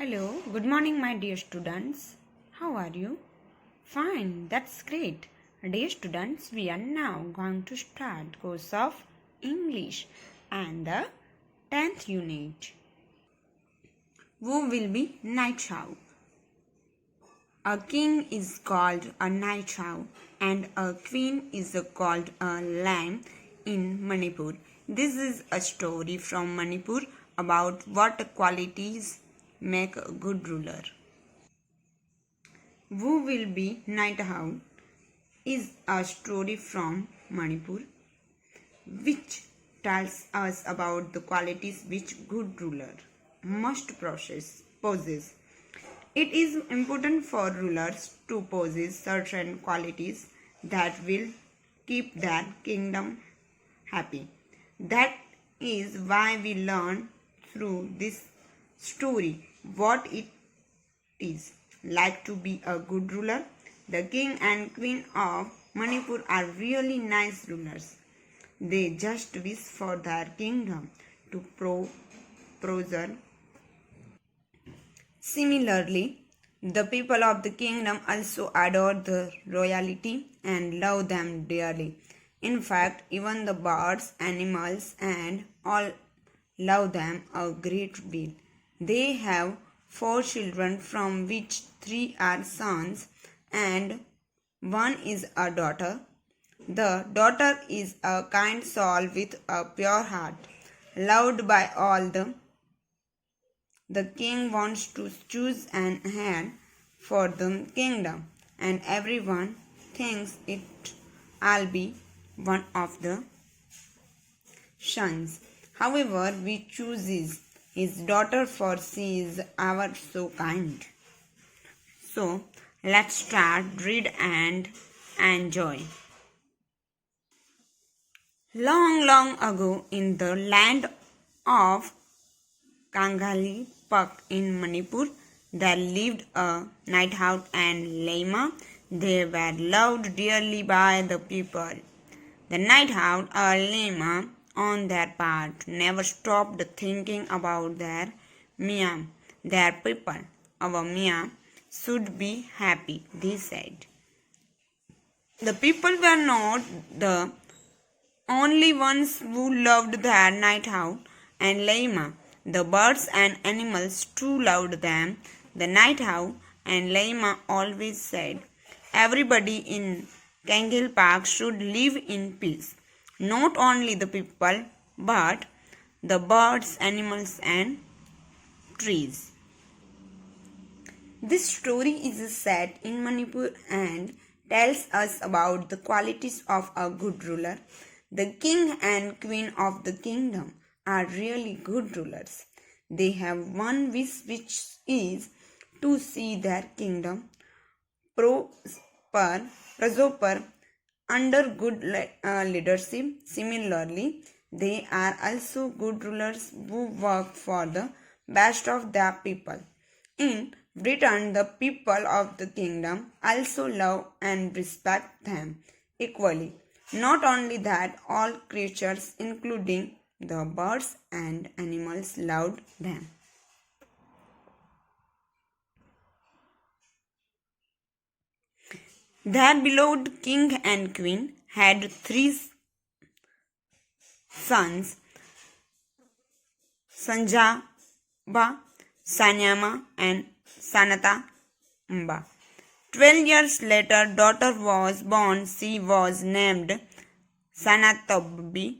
Hello, good morning, my dear students. How are you? Fine, that's great. Dear students, we are now going to start course of English and the 10th unit. Who will be night owl? A king is called a night owl and a queen is called a lamb in Manipur. This is a story from Manipur about what qualities make a good ruler. Who will be night owl is a story from Manipur which tells us about the qualities which good ruler must possess. It is important for rulers to possess certain qualities that will keep their kingdom happy. That is why we learn through this story what it is like to be a good ruler. The king and queen of Manipur are really nice rulers. They just wish for their kingdom to prosper. Similarly, the people of the kingdom also adore the royalty and love them dearly. In fact, even the birds, animals, and all love them a great deal. They have 4 children, from which 3 are sons and 1 is a daughter. The daughter is a kind soul with a pure heart, loved by all. The king wants to choose an heir for the kingdom, and everyone thinks it'll be one of the sons. However, we choose his daughter, for she is ever so kind. So, let's start, read and enjoy. Long, long ago, in the land of Kangali Pak in Manipur, there lived a night owl and llama. They were loved dearly by the people. The night owl and llama, on their part, never stopped thinking about their Mia, their people. Our Mia should be happy, they said. The people were not the only ones who loved their night owl and llama. The birds and animals too loved them. The night owl and llama always said, everybody in Kangal Park should live in peace. Not only the people, but the birds, animals, and trees. This story is set in Manipur and tells us about the qualities of a good ruler. The king and queen of the kingdom are really good rulers. They have one wish, which is to see their kingdom prosper under good leadership. Similarly, they are also good rulers who work for the best of their people. In return, the people of the kingdom also love and respect them equally. Not only that, all creatures, including the birds and animals, loved them. Their beloved king and queen had 3 sons, Sanjaba, Sanyama, and Sanatamba. 12 years later, daughter was born. She was named Sanatabbi.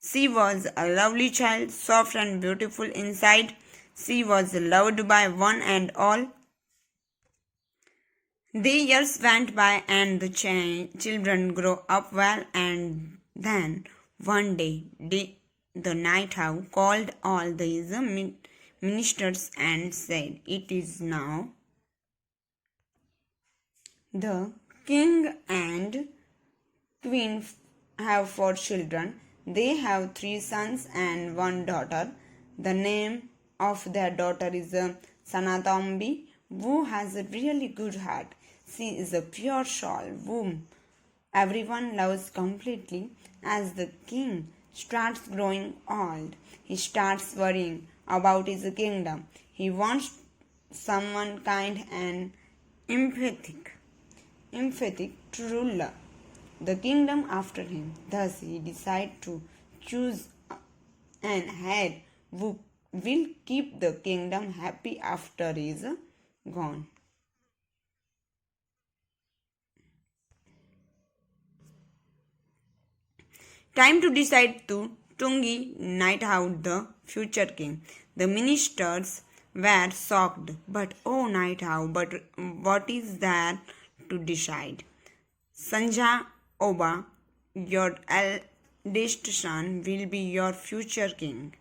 She was a lovely child, soft and beautiful inside. She was loved by one and all. The years went by and the children grew up well, and then one day the night owl called all these ministers and said, it is now. The king and queen have 4 children. They have 3 sons and 1 daughter. The name of their daughter is Sanatambi, who has a really good heart. She is a pure soul whom everyone loves completely. As the king starts growing old, he starts worrying about his kingdom. He wants someone kind and emphatic to rule the kingdom after him. Thus he decided to choose an heir who will keep the kingdom happy after he is gone. Time to decide to Tungi knight out the future king. The ministers were shocked, but oh night how, but what is there to decide? Sanja Oba, your eldest son, will be your future king.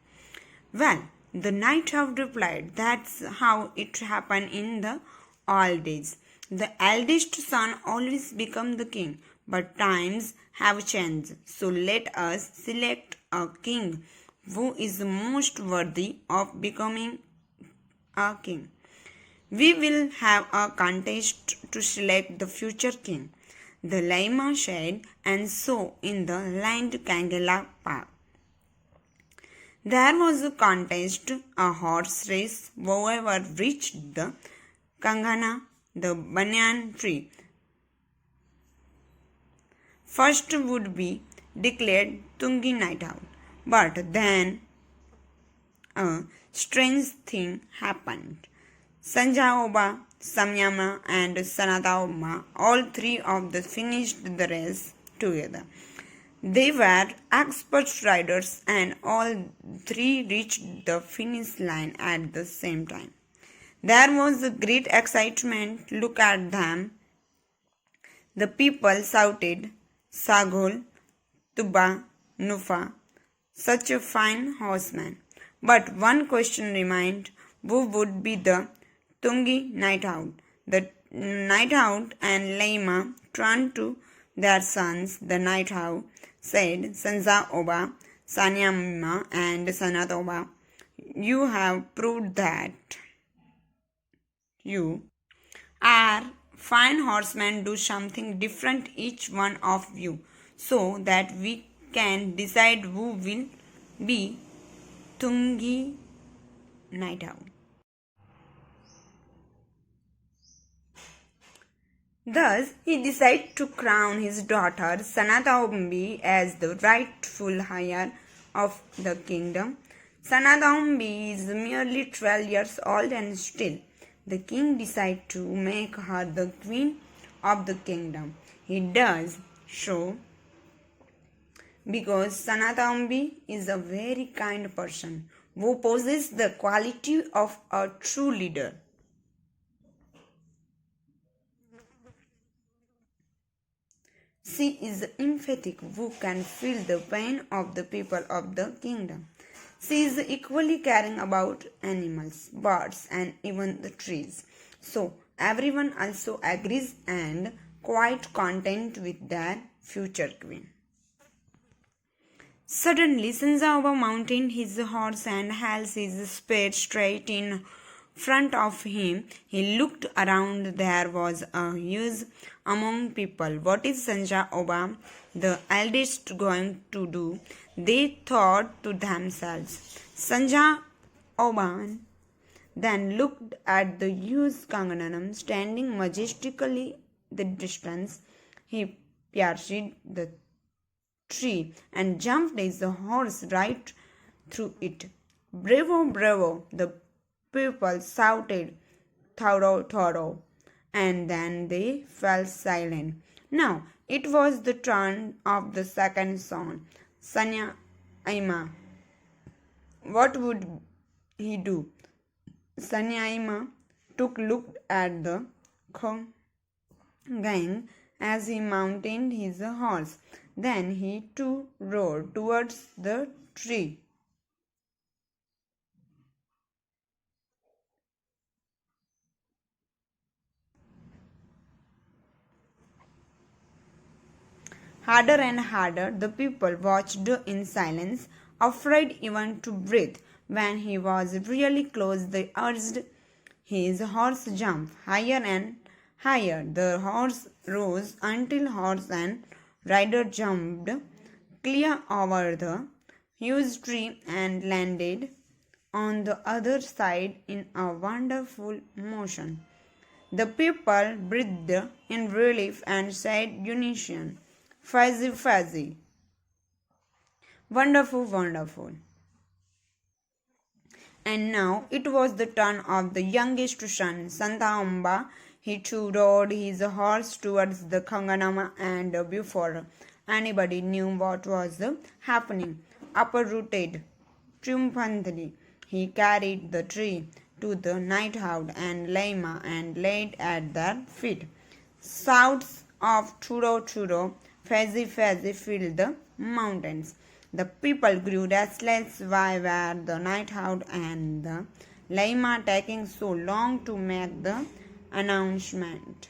Well, the night hound replied, that's how it happened in the old days. The eldest son always become the king, but times have changed. So let us select a king who is most worthy of becoming a king. We will have a contest to select the future king. The Laima said, and so in the land Kangela Park. There was a contest, a horse race. Whoever reached the Kangana, the banyan tree, first would be declared Tungi night out. But then a strange thing happened. Sanjaoba, Samyama, and Sanataoma, all three of them finished the race together. They were expert riders and all three reached the finish line at the same time. There was a great excitement. Look at them. The people shouted, Sagol, Tuba, Nufa, such a fine horseman. But one question remained, who would be the Tungi night out? The night out and Laima turned to their sons. The night out said, Sanza Oba, Sanyamma, and Sanatoba, you have proved that you are fine horsemen. Do something different, each one of you, so that we can decide who will be Tungi night out. Thus, he decided to crown his daughter Sanataombi as the rightful heir of the kingdom. Sanataombi is merely 12 years old and still the king decided to make her the queen of the kingdom. He does so because Sanataombi is a very kind person who possesses the quality of a true leader. She is emphatic who can feel the pain of the people of the kingdom. She is equally caring about animals, birds, and even the trees. So everyone also agrees and quite content with their future queen. Suddenly, Sanjaoba mounted his horse and held his spear straight in front of him. He looked around. There was a huge among people. What is Sanjaoba, the eldest, going to do? They thought to themselves. Sanjaoba then looked at the huge Kangananam standing majestically the distance. He pierced the tree and jumped his horse right through it. Bravo, bravo, the people shouted, thorough, thorough, and then they fell silent. Now it was the turn of the second son, Sanya Aima. What would he do? Sanya Aima took look at the gang as he mounted his horse. Then he too rode towards the tree. Harder and harder the people watched in silence, afraid even to breathe. When he was really close, they urged his horse jump higher and higher. The horse rose until horse and rider jumped clear over the huge tree and landed on the other side in a wonderful motion. The people breathed in relief and said unison, "Fuzzy, fuzzy." Wonderful, wonderful. And now it was the turn of the youngest son, Santa Amba. He too rode his horse towards the Kanganama, and before anybody knew what was happening, uprooted triumphantly, he carried the tree to the night house and Lama and laid at their feet. Shouts of churro churro, fuzzy fuzzy filled the mountains. The people grew restless. Why were the night house and the Lama taking so long to make the announcement?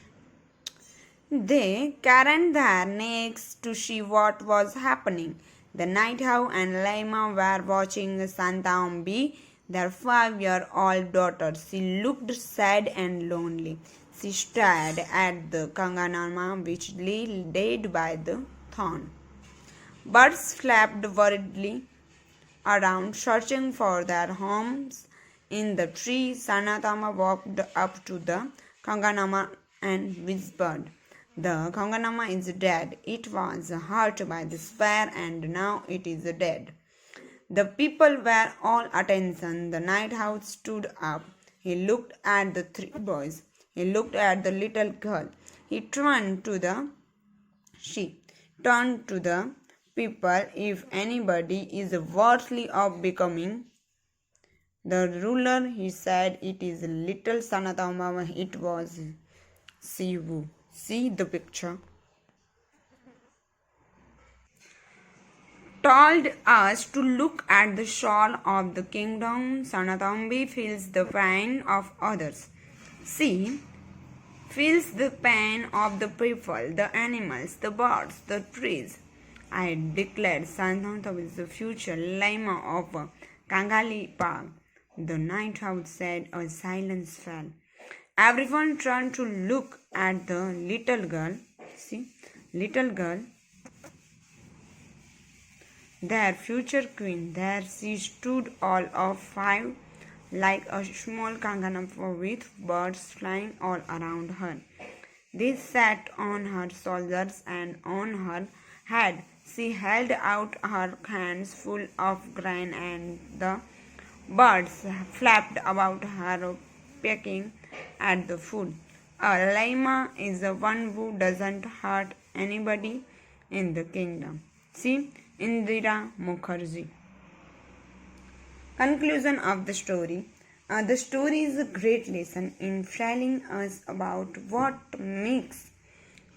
They craned their necks to see what was happening. The night house and Lama were watching Santa Ambi, their 5-year-old daughter. She looked sad and lonely. She stared at the Kanganama which lay dead by the thorn. Birds flapped worriedly around, searching for their homes in the tree. Sanatama walked up to the Kanganama and whispered, "The Kanganama is dead. It was hurt by the spear and now it is dead." The people were all attention. The night house stood up. He looked at the 3 boys. He looked at the little girl. He turned to the people. "If anybody is worthy of becoming the ruler," he said, "it is little Sanatama." It was Sivu. See the picture. Told us to look at the soul of the kingdom. Sanatambi feels the pain of others. She feels the pain of the people, the animals, the birds, the trees. I declared Sanatama is the future Lama of Kangali Park. The night house said. A silence fell. Everyone turned to look at the little girl. See, little girl. Their future queen. There she stood, all of 5, like a small kanganappa with birds flying all around her. They sat on her shoulders and on her head. She held out her hands full of grain, and the birds flapped about her, pecking at the food. A Lama is the one who doesn't hurt anybody in the kingdom. See, Indira Mukherjee. Conclusion of the story. The story is a great lesson in telling us about what makes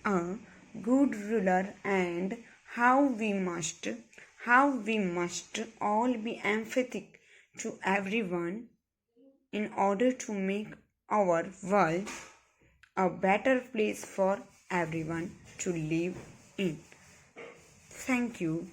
a good ruler and how we must all be empathic to everyone in order to make our world a better place for everyone to live in. Thank you.